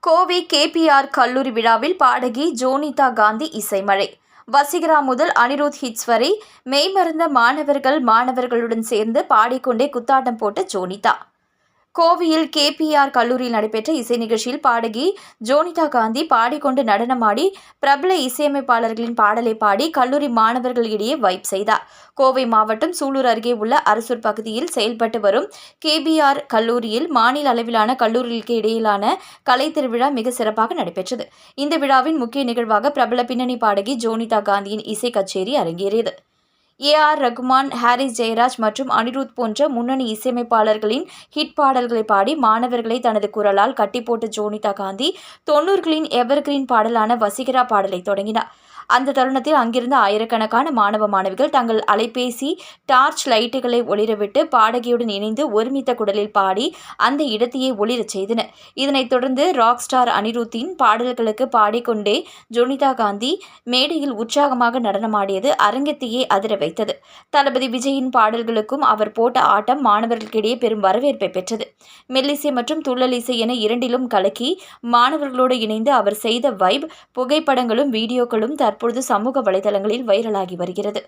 Kovai KPR கல்லூரி விழாவில் பாடகி ஜோனிதா காந்தி இசைமழை. வசீகரா முதல் அனிருத் ஹிட்ஸ் வரை மெய்மறந்த மாணவர்களுடன் சேர்ந்து பாடிக்கொண்டே குத்தாட்டம் போட்ட ஜோனிதா. கோவையில் கேபிஆர் கல்லூரியில் நடைபெற்ற இசை நிகழ்ச்சியில் பாடகி ஜோனிதா காந்தி பாடிக்கொண்டு நடனமாடி பிரபல இசையமைப்பாளர்களின் பாடலை பாடி கல்லூரி மாணவர்களிடையே வைப் செய்தார். கோவை மாவட்டம் சூலூர் அருகே உள்ள அரசூர் பகுதியில் செயல்பட்டு வரும் கேபிஆர் கல்லூரியில் மாநில அளவிலான கல்லூரிகளுக்கு இடையிலான கலை திருவிழா மிக சிறப்பாக நடைபெற்றது. இந்த விழாவின் முக்கிய நிகழ்வாக பிரபல பின்னணி பாடகி ஜோனிதா காந்தியின் இசை கச்சேரி அரங்கேறியது. ஏ.ஆர். ரகுமான், ஹாரிஸ் ஜெயராஜ் மற்றும் அனிருத் போன்ற முன்னணி இசையமைப்பாளர்களின் ஹிட் பாடல்களை பாடி மாணவர்களை தனது குரலால் கட்டிப்போட்ட ஜோனிதா காந்தி 90களின் எவர்கிரீன் பாடலான வசீகரா பாடலை தொடங்கினார். அந்த தருணத்தில் அங்கிருந்த ஆயிரக்கணக்கான மாணவ மாணவிகள் தங்கள் அலைபேசி டார்ச் லைட்டுகளை ஒளிரவிட்டு பாடகியுடன் இணைந்து ஒருமித்த குரலில் பாடி அந்த இடத்தையே ஒளிரச் செய்தனர். இதனைத் தொடர்ந்து ராக் ஸ்டார் அனிருத்தின் பாடல்களுக்கு பாடிக்கொண்டே ஜோனிதா காந்தி மேடையில் உற்சாகமாக நடனமாடியது அரங்கத்தையே அதிர வைத்தது. தளபதி விஜயின் பாடல்களுக்கும் அவர் போட்ட ஆட்டம் மாணவர்களுக்கிடையே பெரும் வரவேற்பை பெற்றது. மெல்லிசை மற்றும் துள்ளல் இசை என இரண்டிலும் கலக்கி மாணவர்களோடு இணைந்து அவர் செய்த வைப் புகைப்படங்களும் வீடியோக்களும் தற்பொழுது சமூக வலைதளங்களில் வைரலாகி வருகிறது.